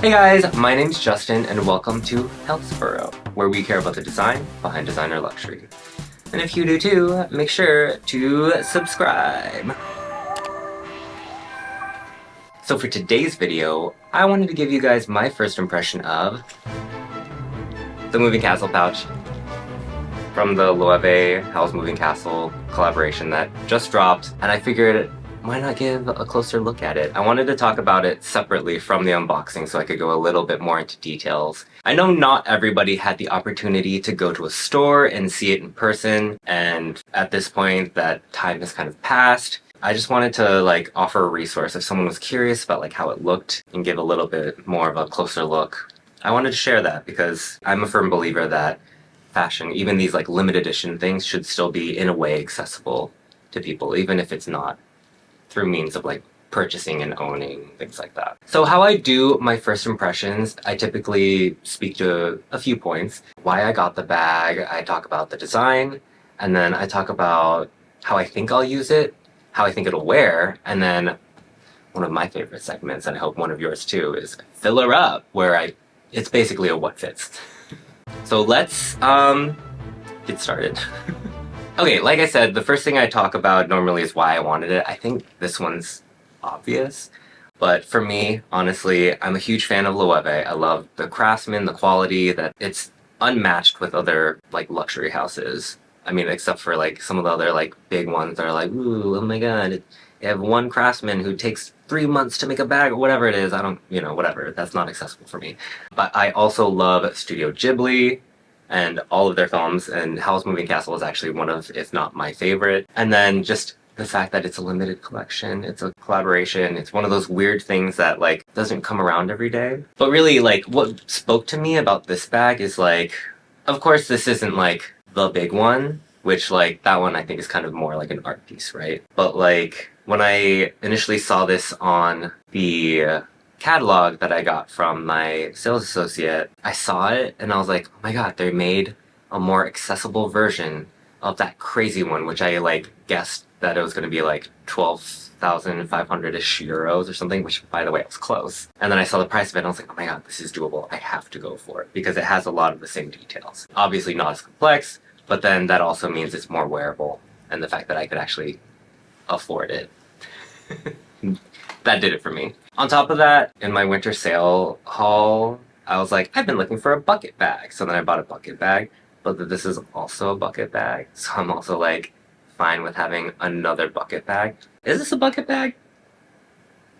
Hey guys, my name's Justin and welcome to Healthsboro, where we care about the design behind designer luxury. And if you do too, make sure to subscribe. So for today's video, I wanted to give you guys my first impression of the Moving Castle pouch from the Loewe Howl's Moving Castle collaboration that just dropped, and I figured why not give a closer look at it? I wanted to talk about it separately from the unboxing so I could go a little bit more into details. I know not everybody had the opportunity to go to a store and see it in person, and at this point that time has kind of passed. I just wanted to offer a resource if someone was curious about how it looked and give a little bit more of a closer look. I wanted to share that because I'm a firm believer that fashion, even these limited edition things, should still be in a way accessible to people, even if it's not through means of purchasing and owning, things like that. So how I do my first impressions, I typically speak to a few points. Why I got the bag, I talk about the design, and then I talk about how I think I'll use it, how I think it'll wear, and then one of my favorite segments, and I hope one of yours too, is fill her up, where it's basically a what fits. So let's get started. Okay, like I said, the first thing I talk about normally is why I wanted it. I think this one's obvious, but for me, honestly, I'm a huge fan of Loewe. I love the craftsman, the quality, that it's unmatched with other luxury houses. I mean, except for some of the other big ones that are ooh, oh my god, you have one craftsman who takes 3 months to make a bag or whatever it is. I don't, whatever, that's not accessible for me. But I also love Studio Ghibli and all of their films, and Howl's Moving Castle is actually one of, if not my favorite. And then just the fact that it's a limited collection, it's a collaboration, it's one of those weird things that doesn't come around every day. But really what spoke to me about this bag is of course this isn't the big one, which that one I think is kind of more like an art piece, right? But when I initially saw this on the catalog that I got from my sales associate, I saw it and I was like, oh my god, they made a more accessible version of that crazy one, which I guessed that it was going to be 12,500-ish euros or something, which by the way, I was close. And then I saw the price of it and I was like, oh my god, this is doable. I have to go for it because it has a lot of the same details. Obviously not as complex, but then that also means it's more wearable, and the fact that I could actually afford it. That did it for me. On top of that, in my winter sale haul, I was like, I've been looking for a bucket bag. So then I bought a bucket bag, but this is also a bucket bag. So I'm also fine with having another bucket bag. Is this a bucket bag?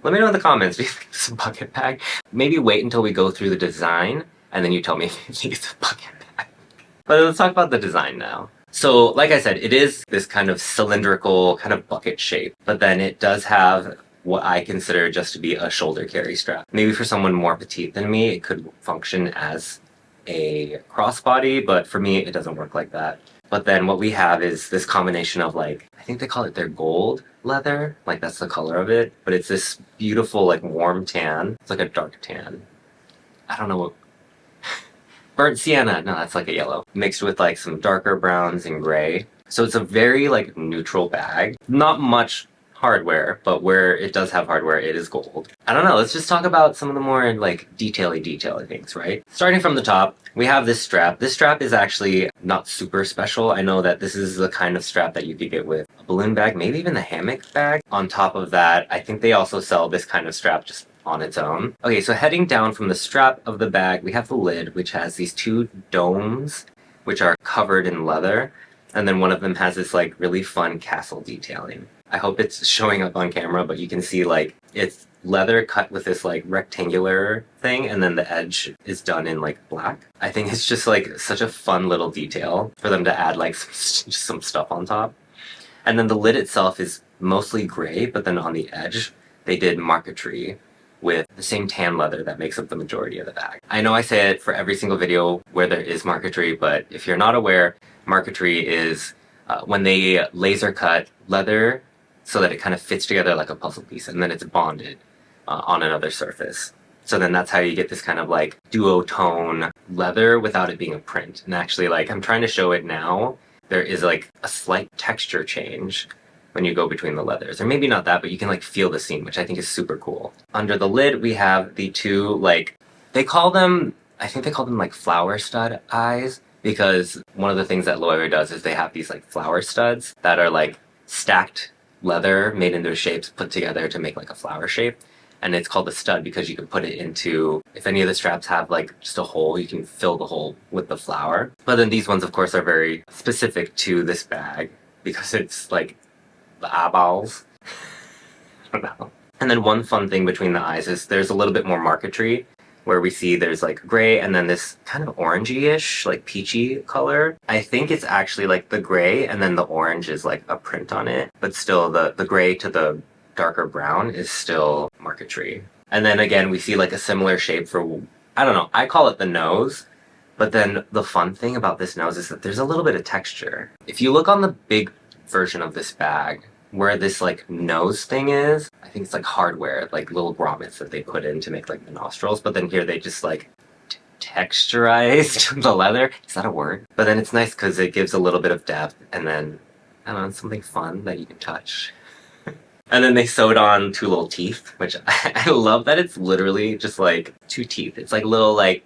Let me know in the comments if you think this is a bucket bag. Maybe wait until we go through the design, and then you tell me if you think it's a bucket bag. But let's talk about the design now. So, like I said, it is this kind of cylindrical, kind of bucket shape, but then it does have what I consider just to be a shoulder carry strap. Maybe for someone more petite than me, it could function as a crossbody, but for me, it doesn't work like that. But then what we have is this combination of I think they call it their gold leather, that's the color of it, but it's this beautiful warm tan. It's a dark tan. I don't know what, burnt sienna, no, that's a yellow, mixed with some darker browns and gray. So it's a very neutral bag. Not much hardware, but where it does have hardware, it is gold. I don't know, let's just talk about some of the more detaily things, right? Starting from the top, we have this strap. This strap is actually not super special. I know that this is the kind of strap that you could get with a balloon bag, maybe even the hammock bag. On top of that, I think they also sell this kind of strap just on its own. Okay, so heading down from the strap of the bag, we have the lid, which has these two domes, which are covered in leather. And then one of them has this really fun castle detailing. I hope it's showing up on camera, but you can see it's leather cut with this rectangular thing, and then the edge is done in black. I think it's just such a fun little detail for them to add some stuff on top. And then the lid itself is mostly gray, but then on the edge they did marquetry with the same tan leather that makes up the majority of the bag. I know I say it for every single video where there is marquetry, but if you're not aware, marquetry is when they laser cut leather so that it kind of fits together like a puzzle piece, and then it's bonded on another surface. So then that's how you get this kind of duotone leather without it being a print. And actually I'm trying to show it now, there is a slight texture change when you go between the leathers. Or maybe not that, but you can feel the seam, which I think is super cool. Under the lid, we have the two They call them, I think they call them like flower stud eyes, because one of the things that Loewe does is they have these like flower studs that are like stacked leather made into shapes put together to make like a flower shape. And it's called a stud because you can put it into, if any of the straps have like just a hole, you can fill the hole with the flower. But then these ones, of course, are very specific to this bag because it's like the eyeballs. I don't know. And then one fun thing between the eyes is there's a little bit more marquetry where we see there's like gray and then this kind of orangey-ish, like peachy color. I think it's actually like the gray and then the orange is like a print on it, but still the gray to the darker brown is still marquetry. And then again, we see like a similar shape for, I don't know, I call it the nose, but then the fun thing about this nose is that there's a little bit of texture. If you look on the big version of this bag, where this like nose thing is, I think it's like hardware, like little grommets that they put in to make like the nostrils, but then here they just like texturized the leather. Is that a word? But then it's nice because it gives a little bit of depth and then, I don't know, something fun that you can touch. And then they sewed on 2 little teeth, which I love that it's literally just like 2 teeth. It's like little like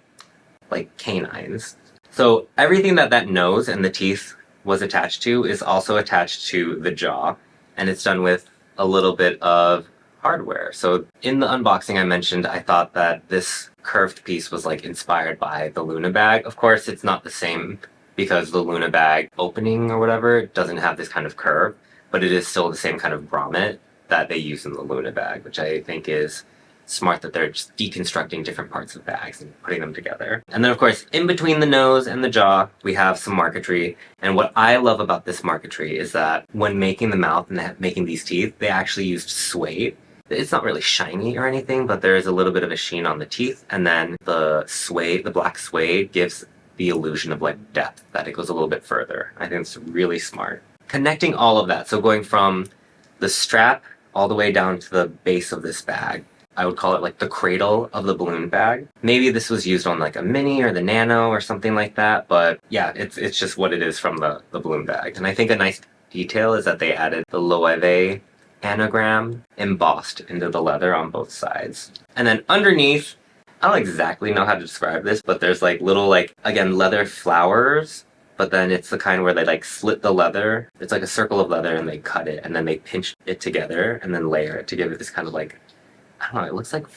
canines. So everything that nose and the teeth was attached to is also attached to the jaw, and it's done with a little bit of hardware. So in the unboxing I mentioned, I thought that this curved piece was like inspired by the Luna bag. Of course, it's not the same because the Luna bag opening or whatever doesn't have this kind of curve, but it is still the same kind of grommet that they use in the Luna bag, which I think is smart that they're just deconstructing different parts of bags and putting them together. And then of course, in between the nose and the jaw, we have some marquetry. And what I love about this marquetry is that when making the mouth and making these teeth, they actually used suede. It's not really shiny or anything, but there is a little bit of a sheen on the teeth. And then the suede, the black suede, gives the illusion of like depth, that it goes a little bit further. I think it's really smart. Connecting all of that, so going from the strap all the way down to the base of this bag, I would call it like the cradle of the balloon bag. Maybe this was used on like a mini or the nano or something like that, but yeah, it's just what it is from the balloon bag. And I think a nice detail is that they added the Loewe anagram embossed into the leather on both sides. And then underneath, I don't exactly know how to describe this, but there's like little like, again, leather flowers, but then it's the kind where they like slit the leather. It's like a circle of leather and they cut it and then they pinch it together and then layer it to give it this kind of like, I don't know, it looks like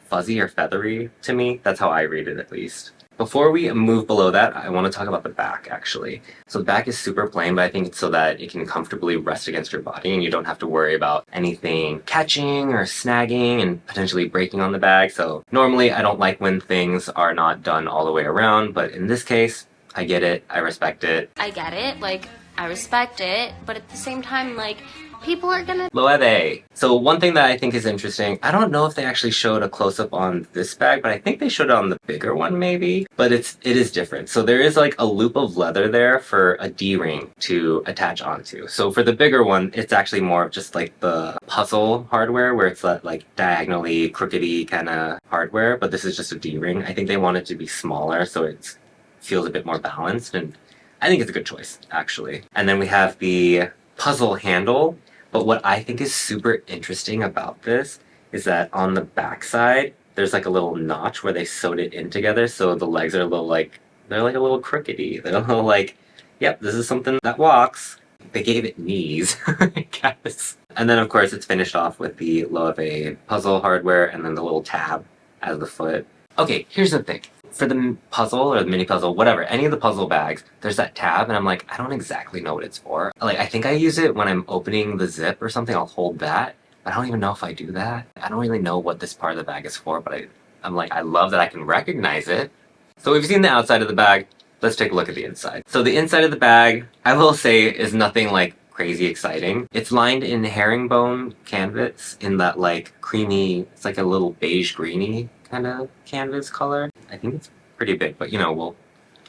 fuzzy or feathery to me. That's how I read it at least. Before we move below that, I want to talk about the back actually. So the back is super plain, but I think it's so that it can comfortably rest against your body and you don't have to worry about anything catching or snagging and potentially breaking on the bag. So normally I don't like when things are not done all the way around, but in this case, I get it, I respect it. I get it, like, I respect it, but at the same time, like, people are gonna... Loewe. So one thing that I think is interesting, I don't know if they actually showed a close-up on this bag, but I think they showed it on the bigger one maybe, but it is different. So there is like a loop of leather there for a D-ring to attach onto. So for the bigger one, it's actually more of just like the puzzle hardware where it's that like diagonally crookedy kind of hardware, but this is just a D-ring. I think they want it to be smaller so it feels a bit more balanced, and I think it's a good choice actually. And then we have the puzzle handle. But what I think is super interesting about this is that on the back side, there's like a little notch where they sewed it in together, so the legs are a little like, they're like a little crookedy. They're a little like, yep, this is something that walks. They gave it knees, I guess. And then of course it's finished off with the Loewe puzzle hardware and then the little tab as the foot. Okay, here's the thing. For the puzzle or the mini puzzle, whatever, any of the puzzle bags, there's that tab and I'm like, I don't exactly know what it's for. Like, I think I use it when I'm opening the zip or something, I'll hold that. But I don't even know if I do that. I don't really know what this part of the bag is for, but I'm like, I love that I can recognize it. So we've seen the outside of the bag, let's take a look at the inside. So the inside of the bag, I will say, is nothing like crazy exciting. It's lined in herringbone canvas in that like creamy, it's like a little beige greeny kind of canvas color. I think it's pretty big, but you know,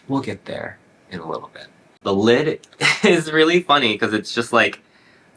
we'll get there in a little bit. The lid is really funny because it's just like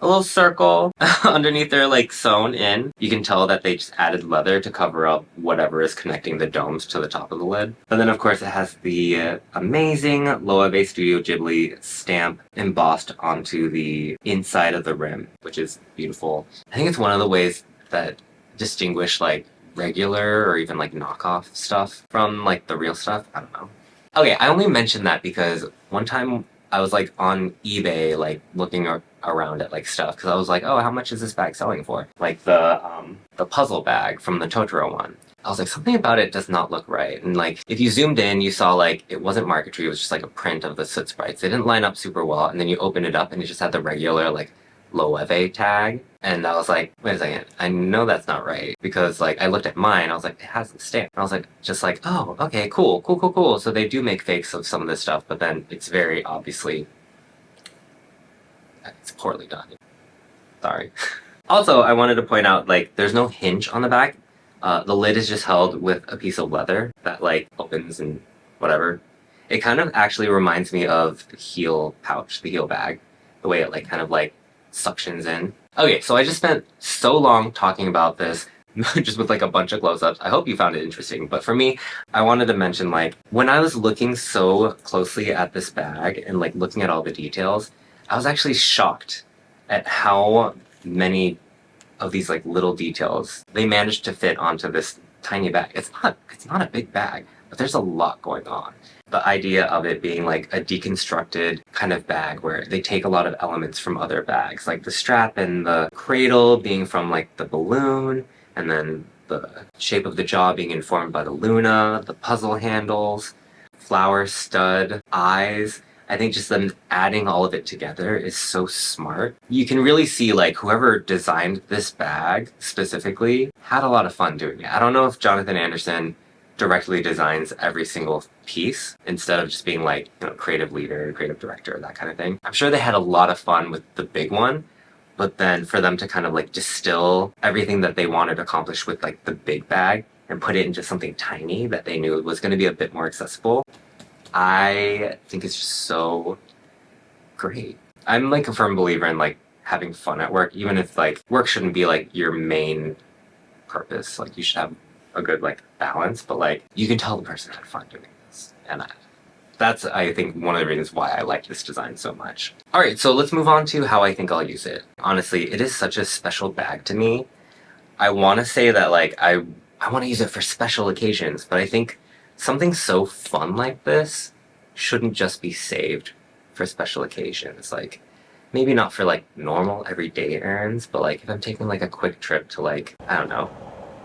a little circle underneath there, like sewn in. You can tell that they just added leather to cover up whatever is connecting the domes to the top of the lid. And then of course it has the amazing Loewe Studio Ghibli stamp embossed onto the inside of the rim, which is beautiful. I think it's one of the ways that distinguish like regular or even like knockoff stuff from like the real stuff. I don't know. Okay, I only mentioned that because one time I was like on eBay like looking around at like stuff because I was like, oh, how much is this bag selling for? Like the puzzle bag from the Totoro one. I was like, something about it does not look right. And like, if you zoomed in, you saw like, it wasn't marquetry, it was just like a print of the soot sprites. They didn't line up super well. And then you open it up and it just had the regular like Loewe tag. And I was like, wait a second, I know that's not right. Because like, I looked at mine, I was like, it has the stamp. And I was like, just like, oh, okay, cool. So they do make fakes of some of this stuff, but then it's very obviously, it's poorly done. Sorry. Also, I wanted to point out, like, there's no hinge on the back. The lid is just held with a piece of leather that like opens and whatever. It kind of actually reminds me of the heel pouch, the heel bag, the way it like kind of like suctions in. Okay, so I just spent so long talking about this just with like a bunch of close-ups. I hope you found it interesting, but for me, I wanted to mention like when I was looking so closely at this bag and like looking at all the details, I was actually shocked at how many of these like little details they managed to fit onto this tiny bag. It's not a big bag, but there's a lot going on. The idea of it being like a deconstructed kind of bag where they take a lot of elements from other bags, like the strap and the cradle being from like the balloon, and then the shape of the jaw being informed by the Luna, the puzzle handles, flower stud, eyes. I think just them adding all of it together is so smart. You can really see like whoever designed this bag specifically had a lot of fun doing it. I don't know if Jonathan Anderson directly designs every single piece instead of just being like, you know, creative leader, creative director, that kind of thing. I'm sure they had a lot of fun with the big one, but then for them to kind of like distill everything that they wanted accomplished with like the big bag and put it into something tiny that they knew was going to be a bit more accessible, I think it's just so great. I'm like a firm believer in like having fun at work, even if like work shouldn't be like your main purpose. Like you should have a good like balance, but like you can tell the person had fun doing this. And that's, I think, one of the reasons why I like this design so much. All right, so let's move on to how I think I'll use it. Honestly, it is such a special bag to me. I want to say that like I want to use it for special occasions, but I think something so fun like this shouldn't just be saved for special occasions. Like, maybe not for like normal everyday errands, but like if I'm taking like a quick trip to like, I don't know,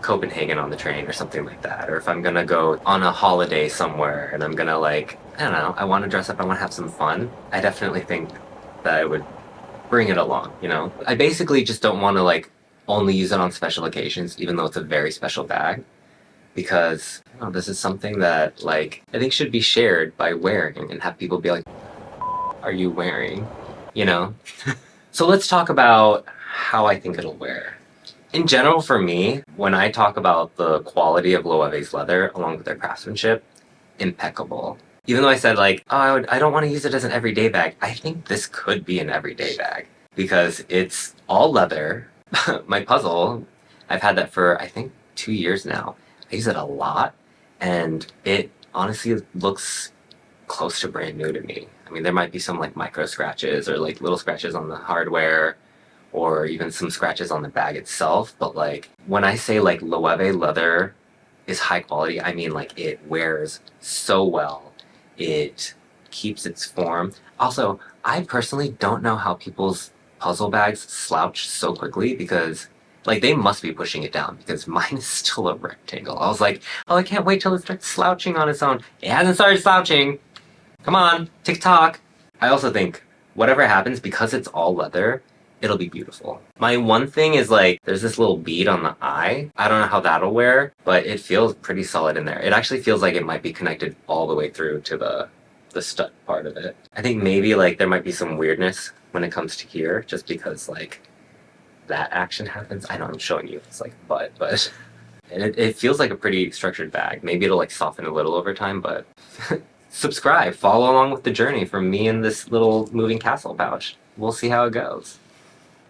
Copenhagen on the train or something like that, or if I'm gonna go on a holiday somewhere and I'm gonna like, I don't know, I want to dress up, I want to have some fun, I definitely think that I would bring it along, you know? I basically just don't want to like only use it on special occasions, even though it's a very special bag, because you know, this is something that like I think should be shared by wearing and have people be like, are you wearing? You know? So let's talk about how I think it'll wear. In general, for me, when I talk about the quality of Loewe's leather along with their craftsmanship, impeccable. Even though I said like, oh, I don't want to use it as an everyday bag, I think this could be an everyday bag because it's all leather. My puzzle, I've had that for I think 2 years now. I use it a lot, and it honestly looks close to brand new to me. I mean, there might be some like micro scratches or like little scratches on the hardware, or even some scratches on the bag itself, but like when I say like Loewe leather is high quality, I mean like it wears so well. It keeps its form. Also, I personally don't know how people's puzzle bags slouch so quickly because like they must be pushing it down because mine is still a rectangle. I was like, oh, I can't wait till it starts slouching on its own. It hasn't started slouching. Come on, tick-tock. I also think whatever happens, because it's all leather, it'll be beautiful. My one thing is like, there's this little bead on the eye. I don't know how that'll wear, but it feels pretty solid in there. It actually feels like it might be connected all the way through to the stud part of it. I think maybe like there might be some weirdness when it comes to here, just because like that action happens. I know I'm showing you it's like butt, but and it feels like a pretty structured bag. Maybe it'll like soften a little over time, but subscribe, follow along with the journey from me and this little moving castle pouch. We'll see how it goes.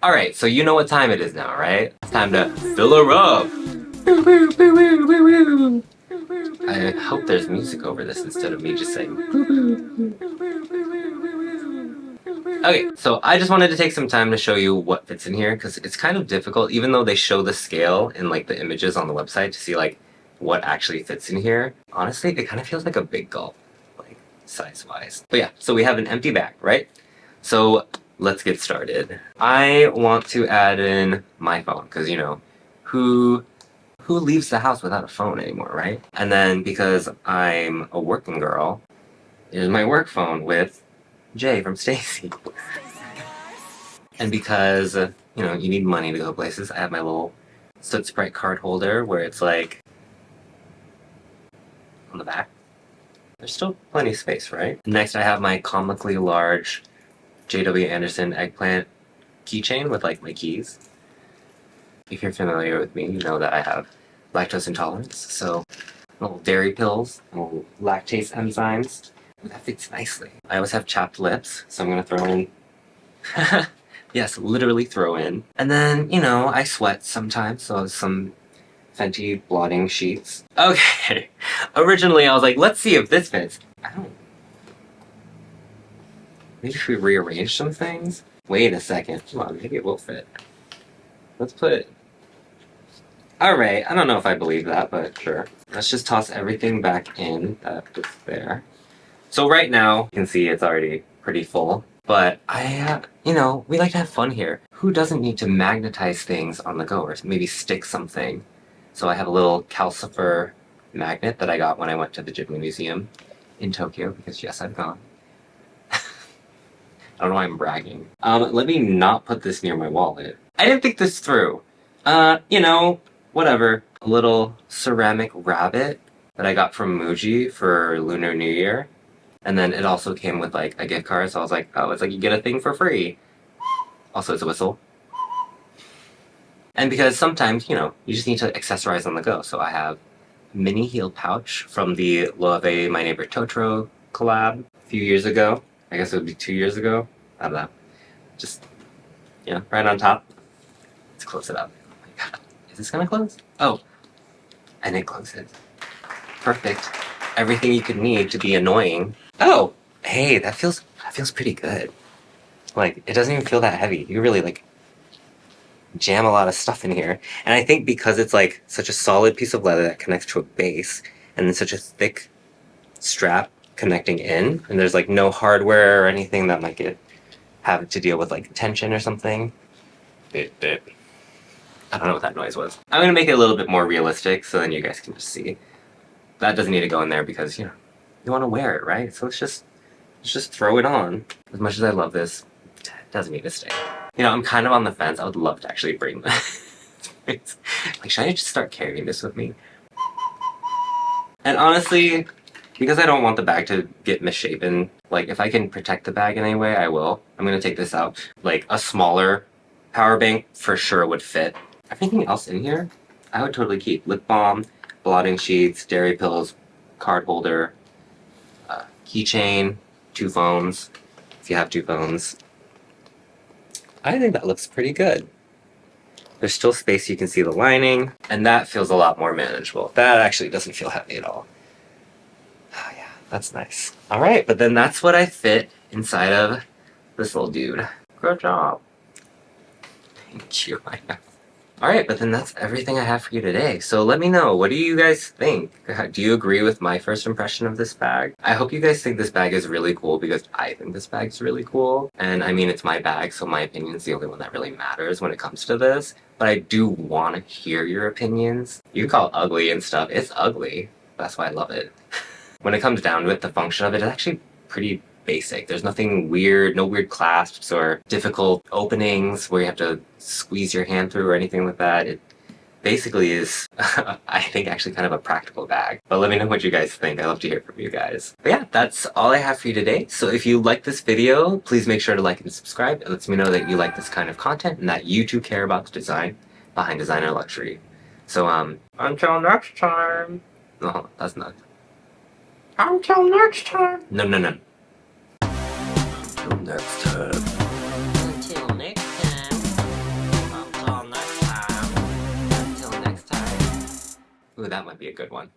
Alright, so you know what time it is now, right? It's time to fill her up! I hope there's music over this instead of me just saying Okay, so I just wanted to take some time to show you what fits in here because it's kind of difficult, even though they show the scale in like the images on the website to see like what actually fits in here. Honestly, it kind of feels like a big gulp, like size-wise. But yeah, so we have an empty bag, right? So let's get started. I want to add in my phone because, you know, who leaves the house without a phone anymore, right? And then because I'm a working girl, here's my work phone with Jay from Stacy. And because, you know, you need money to go places, I have my little Soot Sprite card holder where it's like on the back. There's still plenty of space, right? Next, I have my comically large J.W. Anderson eggplant keychain with like my keys. If you're familiar with me, you know that I have lactose intolerance, so little dairy pills, little lactase enzymes. That fits nicely. I always have chapped lips, so I'm gonna throw in yes, literally throw in. And then, you know, I sweat sometimes, so some Fenty blotting sheets. Okay, originally I was like, let's see if this fits. I don't... Maybe if we rearrange some things? Wait a second, come on, maybe it will fit. Let's put... Alright, I don't know if I believe that, but sure. Let's just toss everything back in that fits there. So right now, you can see it's already pretty full. But you know, we like to have fun here. Who doesn't need to magnetize things on the go or maybe stick something? So I have a little calcifer magnet that I got when I went to the Ghibli Museum in Tokyo, because yes, I've gone. I don't know why I'm bragging. Let me not put this near my wallet. I didn't think this through. You know, whatever. A little ceramic rabbit that I got from Muji for Lunar New Year. And then it also came with like a gift card, so I was like, oh, it's like you get a thing for free. Also, it's a whistle. And because sometimes, you know, you just need to accessorize on the go. So I have a mini heel pouch from the Loewe My Neighbor Totoro collab a few years ago. I guess it would be 2 years ago. I don't know. Just, you know, right on top. Let's close it up. Oh my god. Is this gonna close? Oh. And it closes. Perfect. Everything you could need to be annoying. Oh, hey, that feels pretty good. Like, it doesn't even feel that heavy. You really, like, jam a lot of stuff in here. And I think because it's, like, such a solid piece of leather that connects to a base, and then such a thick strap connecting in, and there's, like, no hardware or anything that might have to deal with, like, tension or something. I don't know what that noise was. I'm gonna make it a little bit more realistic, so then you guys can just see. That doesn't need to go in there because, you know, you want to wear it, right? So let's just throw it on. As much as I love this, it doesn't need to stay. You know, I'm kind of on the fence. I would love to actually bring this. Like, should I just start carrying this with me? And honestly, because I don't want the bag to get misshapen, like, if I can protect the bag in any way, I will. I'm gonna take this out. Like, a smaller power bank for sure would fit. Everything else in here, I would totally keep. Lip balm, blotting sheets, dairy pills, card holder, keychain, 2 phones, if you have 2 phones. I think that looks pretty good. There's still space, you can see the lining, and that feels a lot more manageable. That actually doesn't feel heavy at all. Oh yeah, that's nice. Alright, but then that's what I fit inside of this little dude. Good job. Thank you, I know. Alright, but then that's everything I have for you today. So let me know, what do you guys think? Do you agree with my first impression of this bag? I hope you guys think this bag is really cool because I think this bag is really cool. And I mean, it's my bag, so my opinion is the only one that really matters when it comes to this. But I do want to hear your opinions. You can call it ugly and stuff. It's ugly. That's why I love it. When it comes down to it, the function of it is actually pretty basic. There's nothing weird, no weird clasps or difficult openings where you have to squeeze your hand through or anything like that. It basically is, I think, actually kind of a practical bag. But let me know what you guys think. I love to hear from you guys. But yeah, that's all I have for you today. So if you like this video, please make sure to like and subscribe. It lets me know that you like this kind of content and that you too care about the design behind designer luxury. So until next time. No, that's not. Until next time. No. Until next time. Until next time. Until next time. Until next time. Ooh, that might be a good one.